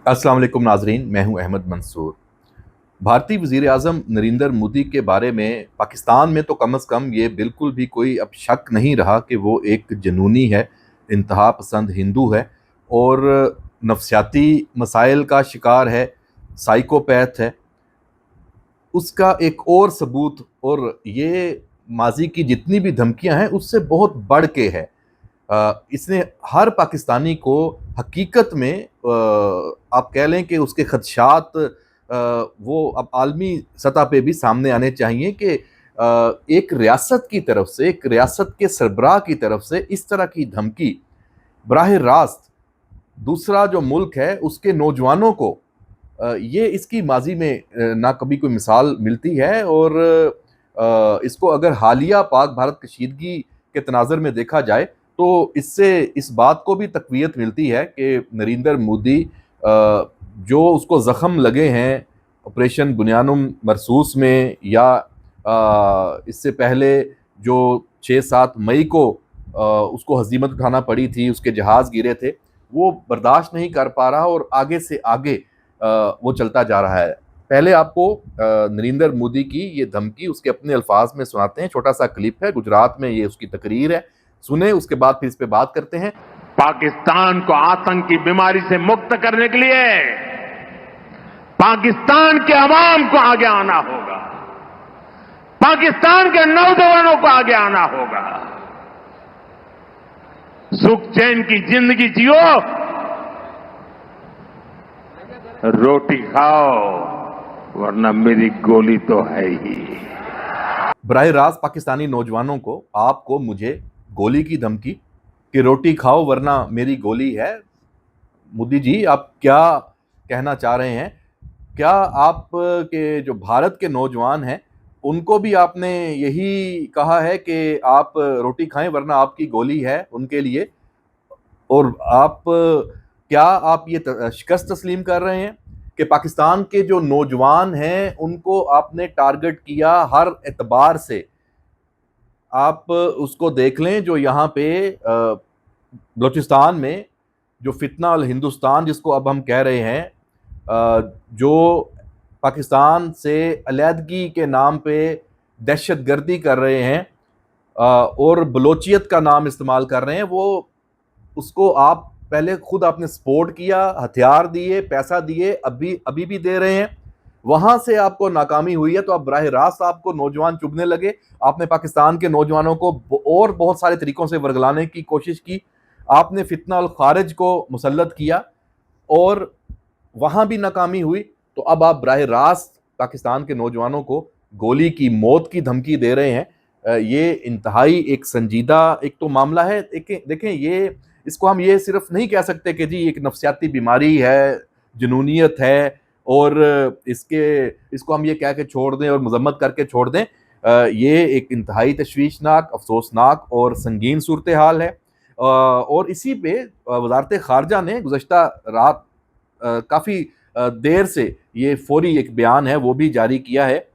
अस्सलाम वालेकुम नाजरीन, मैं हूं अहमद मंसूर। भारतीय वज़ीर आज़म नरेंद्र मोदी के बारे में पाकिस्तान में तो कम अज़ कम ये बिल्कुल भी कोई अब शक नहीं रहा कि वो एक जुनूनी है, इंतहा पसंद हिंदू है और नफ़सियाती मसाइल का शिकार है, साइकोपैथ है। उसका एक और सबूत, और ये माज़ी की जितनी भी धमकियां हैं उससे बहुत बढ़ के है। इसने हर पाकिस्तानी को हकीकत में, आप कह लें कि उसके खदशात वो अब आलमी सतह पे भी सामने आने चाहिए कि एक रियासत की तरफ से, एक रियासत के सरबराह की तरफ से इस तरह की धमकी बराह रास्त दूसरा जो मुल्क है उसके नौजवानों को, ये इसकी माजी में ना कभी कोई मिसाल मिलती है। और इसको अगर हालिया पाक भारत कशीदगी के तनाज़र में देखा जाए तो इससे इस बात को भी तक़वियत मिलती है कि नरेंद्र मोदी, जो उसको ज़ख़म लगे हैं ऑपरेशन बुनियानुम मरसूस में, या इससे पहले जो 6-7 मई को उसको हज़ीमत उठाना पड़ी थी, उसके जहाज़ गिरे थे, वो बर्दाश्त नहीं कर पा रहा और आगे से आगे वो चलता जा रहा है। पहले आपको नरेंद्र मोदी की ये धमकी उसके अपने अल्फाज में सुनाते हैं। छोटा सा क्लिप है, गुजरात में ये उसकी तकरीर है, सुने, उसके बाद फिर इस पे बात करते हैं। पाकिस्तान को आतंक की बीमारी से मुक्त करने के लिए पाकिस्तान के अवाम को आगे आना होगा, पाकिस्तान के नौजवानों को आगे आना होगा। सुख चैन की जिंदगी जियो, रोटी खाओ, वरना मेरी गोली तो है ही। बराह रास्त पाकिस्तानी नौजवानों को, आपको, मुझे गोली की धमकी कि रोटी खाओ वरना मेरी गोली है। मोदी जी, आप क्या कहना चाह रहे हैं? क्या आप के जो भारत के नौजवान हैं उनको भी आपने यही कहा है कि आप रोटी खाएं वरना आपकी गोली है उनके लिए? और आप क्या आप ये शिकस्त तस्लीम कर रहे हैं कि पाकिस्तान के जो नौजवान हैं उनको आपने टारगेट किया हर एतबार से? आप उसको देख लें जो यहाँ पे बलूचिस्तान में जो फितना अल हिंदुस्तान जिसको अब हम कह रहे हैं, जो पाकिस्तान से अलहदगी के नाम पे दहशत गर्दी कर रहे हैं और बलोचियत का नाम इस्तेमाल कर रहे हैं, वो उसको आप पहले खुद आपने सपोर्ट किया, हथियार दिए, पैसा दिए, अभी अभी भी दे रहे हैं। वहां से आपको नाकामी हुई है तो अब बराह रास्त आपको नौजवान चुभने लगे। आपने पाकिस्तान के नौजवानों को और बहुत सारे तरीकों से वर्गलाने की कोशिश की। आपने फितना अल खारिज को मुसल्लत किया और वहां भी नाकामी हुई, तो अब आप बराह रास्त पाकिस्तान के नौजवानों को गोली की मौत की धमकी दे रहे हैं। ये इंतहाई एक संजीदा एक तो मामला है। देखें, ये इसको हम ये सिर्फ नहीं कह सकते कि जी एक नफसियाती बीमारी है, जुनूनियत है, और इसको हम ये कह के छोड़ दें और मजम्मत करके छोड़ दें। ये एक इंतहाई तशवीशनाक, अफसोसनाक और संगीन सूरत हाल है। और इसी पे वजारत खारजा ने गुज़श्ता रात काफ़ी देर से ये फौरी एक बयान है वो भी जारी किया है,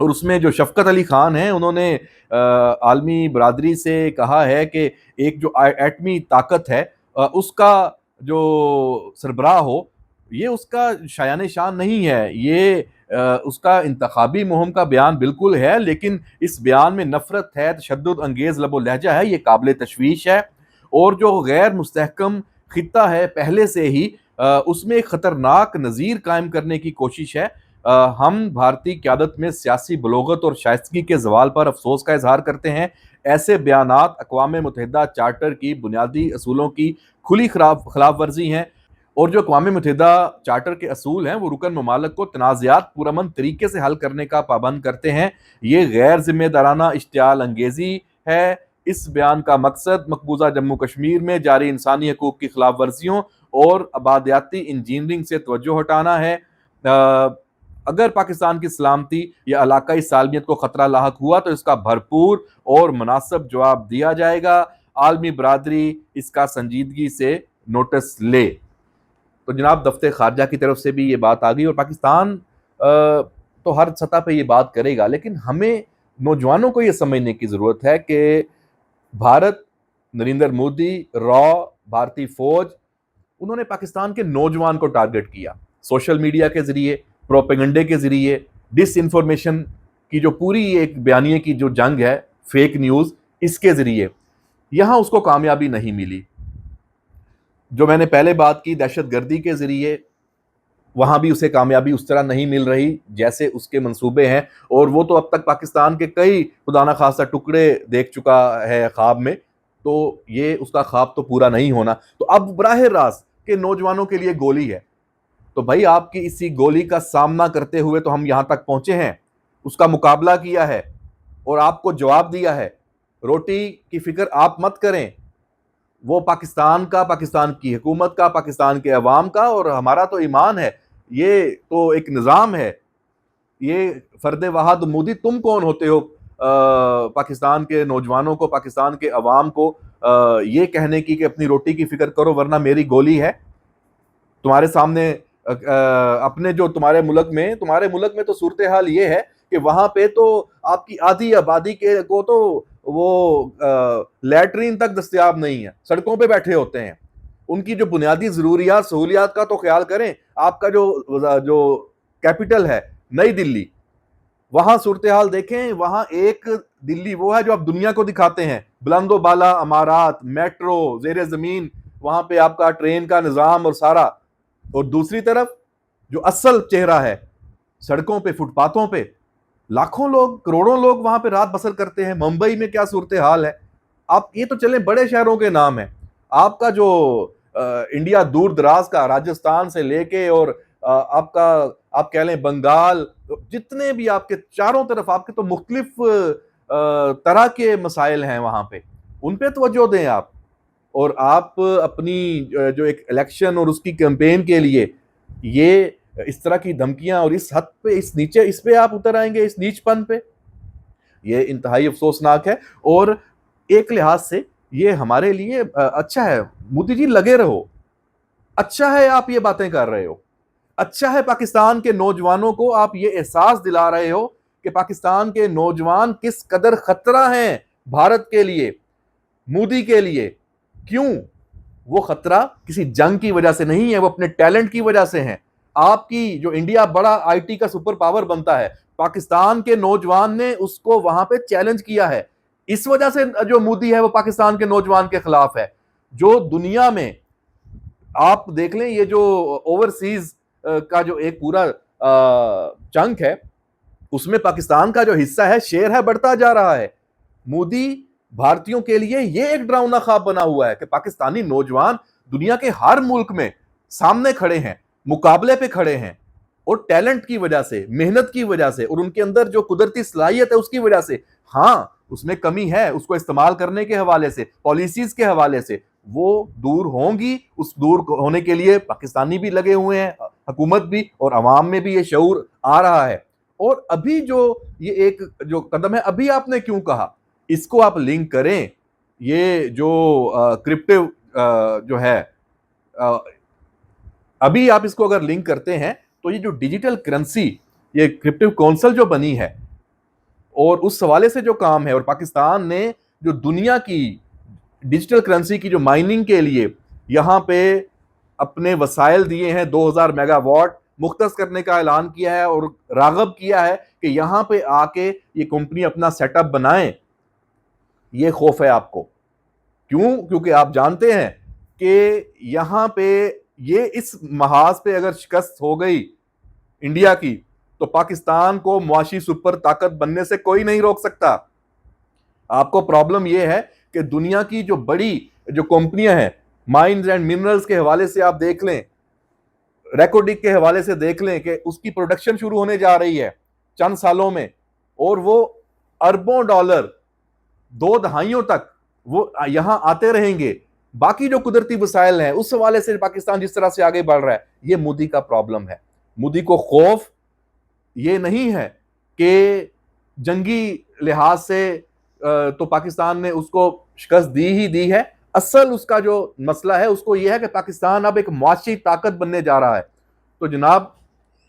और उसमें जो शफकत अली खान हैं उन्होंने आलमी बरादरी से कहा है कि एक जो एटमी ताकत है उसका जो सरबराह हो, ये उसका शायान शान नहीं है। ये उसका इंतखाबी मुहिम का बयान बिल्कुल है, लेकिन इस बयान में नफरत है, तशद्दुद अंगेज लबो लहजा है, ये काबिल तशवीश है। और जो गैर मुस्तहकम खित्ता है पहले से ही, उसमें एक खतरनाक नज़ीर कायम करने की कोशिश है। हम भारतीय क़यादत में सियासी बलोगत और शाइस्तगी के ज़वाल पर अफसोस का इजहार करते हैं। ऐसे बयानात अक़वाम मुत्तहिदा चार्टर की बुनियादी असूलों की खुली खिलाफ वर्जी हैं, और जो अक़वाम मुत्तहिदा चार्टर के असूल हैं वो रुकन ममालिक को तनाज़ात पुरअमन तरीके से हल करने का पाबंद करते हैं। ये गैर ज़िम्मेदाराना इश्तियाल अंगेज़ी है। इस बयान का मकसद मकबूजा जम्मू कश्मीर में जारी इंसानी हकूक़ की खिलाफ वर्जियों और आबादियाती इंजीनियरिंग से तवज्जो हटाना है। अगर पाकिस्तान की सलामती या इलाकाई सालमियत को खतरा लाहक हुआ तो इसका भरपूर और मुनासिब जवाब दिया जाएगा। आलमी बरादरी इसका संजीदगी से नोटिस ले। तो जनाब दफ्तर खारजा की तरफ से भी ये बात आ गई, और पाकिस्तान तो हर सतह पे ये बात करेगा, लेकिन हमें नौजवानों को ये समझने की ज़रूरत है कि भारत, नरेंद्र मोदी, रॉ, भारतीय फौज उन्होंने पाकिस्तान के नौजवान को टारगेट किया, सोशल मीडिया के जरिए, प्रोपेगेंडे के जरिए, डिस इंफॉर्मेशन की जो पूरी एक बयानिए की जो जंग है, फेक न्यूज, इसके जरिए यहां उसको कामयाबी नहीं मिली। जो मैंने पहले बात की दहशतगर्दी के जरिए, वहां भी उसे कामयाबी उस तरह नहीं मिल रही जैसे उसके मंसूबे हैं, और वो तो अब तक पाकिस्तान के कई खुदा ना खासा टुकड़े देख चुका है ख्वाब में, तो ये उसका ख्वाब तो पूरा नहीं होना। तो अब बराह रास्त के नौजवानों के लिए गोली है, तो भाई आपकी इसी गोली का सामना करते हुए तो हम यहां तक पहुंचे हैं, उसका मुकाबला किया है और आपको जवाब दिया है। रोटी की फिक्र आप मत करें, वो पाकिस्तान का, पाकिस्तान की हुकूमत का, पाकिस्तान के अवाम का, और हमारा तो ईमान है, ये तो एक निज़ाम है। ये फर्द वहाद मोदी तुम कौन होते हो पाकिस्तान के नौजवानों को, पाकिस्तान के अवाम को ये कहने की कि अपनी रोटी की फिक्र करो वरना मेरी गोली है। तुम्हारे सामने अपने जो तुम्हारे मुल्क में तो सूरत हाल ये है कि वहां पे तो आपकी आधी आबादी के को तो वो लैट्रीन तक दस्तयाब नहीं है, सड़कों पे बैठे होते हैं। उनकी जो बुनियादी जरूरियात सहूलियात का तो ख्याल करें। आपका जो कैपिटल है नई दिल्ली, वहां सूरत हाल देखें, वहां एक दिल्ली वो है जो आप दुनिया को दिखाते हैं, बुलंदो बाला अमारात, मेट्रो, जेर जमीन, वहां पे आपका ट्रेन का निजाम और सारा, और दूसरी तरफ जो असल चेहरा है, सड़कों पे, फुटपाथों पे लाखों लोग, करोड़ों लोग वहां पे रात बसर करते हैं। मुंबई में क्या सूरत हाल है, आप ये तो चले बड़े शहरों के नाम है। आपका जो इंडिया दूर दराज का, राजस्थान से लेके और आपका आप कह लें बंगाल, जितने भी आपके चारों तरफ आपके तो मुख्तलिफ तरह के मसाइल हैं वहां पे, उन पे तवज्जो दें आप। और आप अपनी जो एक इलेक्शन और उसकी कैंपेन के लिए ये इस तरह की धमकियां और इस हद पे, इस नीचे, इस पे आप उतर आएंगे, इस नीचपन पे, ये इंतहाई अफसोसनाक है। और एक लिहाज से ये हमारे लिए अच्छा है, मोदी जी लगे रहो, अच्छा है आप ये बातें कर रहे हो, अच्छा है पाकिस्तान के नौजवानों को आप ये एहसास दिला रहे हो कि पाकिस्तान के नौजवान किस कदर खतरा हैं भारत के लिए, मोदी के लिए। क्यों? वो खतरा किसी जंग की वजह से नहीं है, वो अपने टैलेंट की वजह से है। आपकी जो इंडिया बड़ा आईटी का सुपर पावर बनता है, पाकिस्तान के नौजवान ने उसको वहां पे चैलेंज किया है। इस वजह से जो मोदी है वो पाकिस्तान के नौजवान के खिलाफ है। जो दुनिया में आप देख लें, ये जो ओवरसीज का जो एक पूरा चंक है, उसमें पाकिस्तान का जो हिस्सा है, शेयर है, बढ़ता जा रहा है। मोदी भारतीयों के लिए ये एक डरावना ख्वाब बना हुआ है कि पाकिस्तानी नौजवान दुनिया के हर मुल्क में सामने खड़े हैं, मुकाबले पे खड़े हैं, और टैलेंट की वजह से, मेहनत की वजह से, और उनके अंदर जो कुदरती सलाहियत है उसकी वजह से। हाँ, उसमें कमी है, उसको इस्तेमाल करने के हवाले से, पॉलिसीज के हवाले से वो दूर होंगी। उस दूर होने के लिए पाकिस्तानी भी लगे हुए हैं, हुकूमत भी, और अवाम में भी ये शऊर आ रहा है। और अभी जो ये एक जो कदम है, अभी आपने क्यों कहा, इसको आप लिंक करें, ये जो क्रिप्टो जो है, अभी आप इसको अगर लिंक करते हैं तो ये जो डिजिटल करेंसी, ये क्रिप्टो कौंसल जो बनी है, और उस हवाले से जो काम है, और पाकिस्तान ने जो दुनिया की डिजिटल करेंसी की जो माइनिंग के लिए यहां पे अपने वसाइल दिए हैं, 2000 मेगावाट मुख्तस करने का ऐलान किया है और रागब किया है कि यहां पे आके ये कंपनी अपना सेटअप बनाएं। ये खौफ है आपको। क्यों? क्योंकि आप जानते हैं कि यहां पे ये इस महाज पे अगर शिकस्त हो गई इंडिया की, तो पाकिस्तान को मुआशी सुपर ताकत बनने से कोई नहीं रोक सकता। आपको प्रॉब्लम यह है कि दुनिया की जो बड़ी जो कंपनियां हैं, माइंस एंड मिनरल्स के हवाले से आप देख लें, रेकोडिक के हवाले से देख लें कि उसकी प्रोडक्शन शुरू होने जा रही है चंद सालों में, और वो अरबों डॉलर 2 दहाइयों तक वो यहां आते रहेंगे। बाकी जो कुदरती वसाइल हैं उस हवाले से पाकिस्तान जिस तरह से आगे बढ़ रहा है, ये मोदी का प्रॉब्लम है। मोदी को खौफ ये नहीं है कि जंगी लिहाज से तो पाकिस्तान ने उसको शिकस्त दी ही दी है। असल उसका जो मसला है उसको यह है कि पाकिस्तान अब एक मुआशी ताकत बनने जा रहा है। तो जनाब,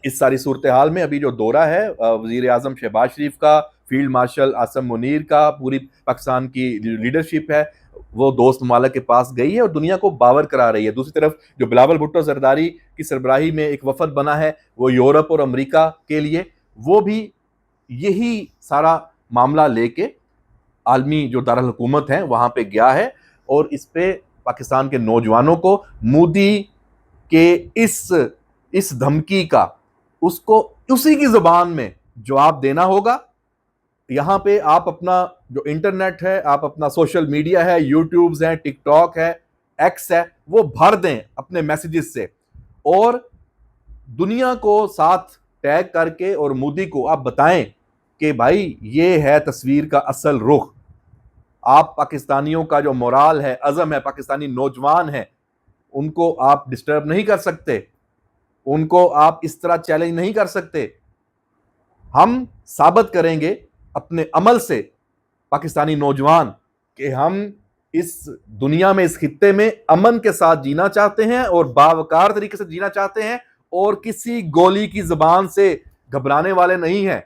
इस सारी सूरत हाल में अभी जो दौरा है वजीर आजम शहबाज शरीफ का फील्ड मार्शल आसम मुनीर का पूरी पाकिस्तान की लीडरशिप है वो दोस्त ममालिक के पास गई है और दुनिया को बावर करा रही है। दूसरी तरफ जो बिलावल भुट्टो जरदारी की सरबराही में एक वफद बना है वो यूरोप और अमेरिका के लिए, वो भी यही सारा मामला लेके आलमी जो दारुल हुकूमत है वहां पे गया है और इस पे पाकिस्तान के नौजवानों को मोदी के इस धमकी का उसको उसी की जुबान में जवाब देना होगा। यहां पे आप अपना जो इंटरनेट है, आप अपना सोशल मीडिया है, यूट्यूब्स है, टिकटॉक है, एक्स है, वो भर दें अपने मैसेजेस से और दुनिया को साथ टैग करके और मोदी को आप बताएं कि भाई ये है तस्वीर का असल रुख। आप पाकिस्तानियों का जो मोराल है, अज़म है, पाकिस्तानी नौजवान है, उनको आप डिस्टर्ब नहीं कर सकते, उनको आप इस तरह चैलेंज नहीं कर सकते। हम साबित करेंगे अपने अमल से पाकिस्तानी नौजवान कि हम इस दुनिया में, इस खित्ते में अमन के साथ जीना चाहते हैं और बावकार तरीके से जीना चाहते हैं और किसी गोली की जुबान से घबराने वाले नहीं हैं।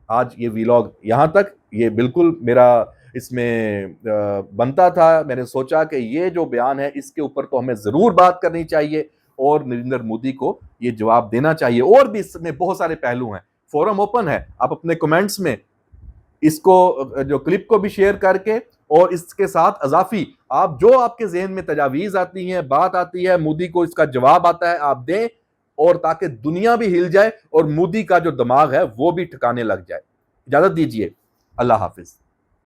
आज ये वीलॉग यहां तक, ये बिल्कुल मेरा इसमें बनता था। मैंने सोचा कि ये जो बयान है इसके ऊपर तो हमें जरूर बात करनी चाहिए और नरेंद्र मोदी को ये जवाब देना चाहिए। और भी इसमें बहुत सारे पहलू हैं, फोरम ओपन है, आप अपने कमेंट्स में इसको जो क्लिप को भी शेयर करके और इसके साथ अजाफी आप जो आपके जहन में तजावीज आती हैं, बात आती है, मोदी को इसका जवाब आता है, आप दें और ताकि दुनिया भी हिल जाए और मोदी का जो दिमाग है वो भी ठिकाने लग जाए। इजाजत दीजिए, अल्लाह हाफिज।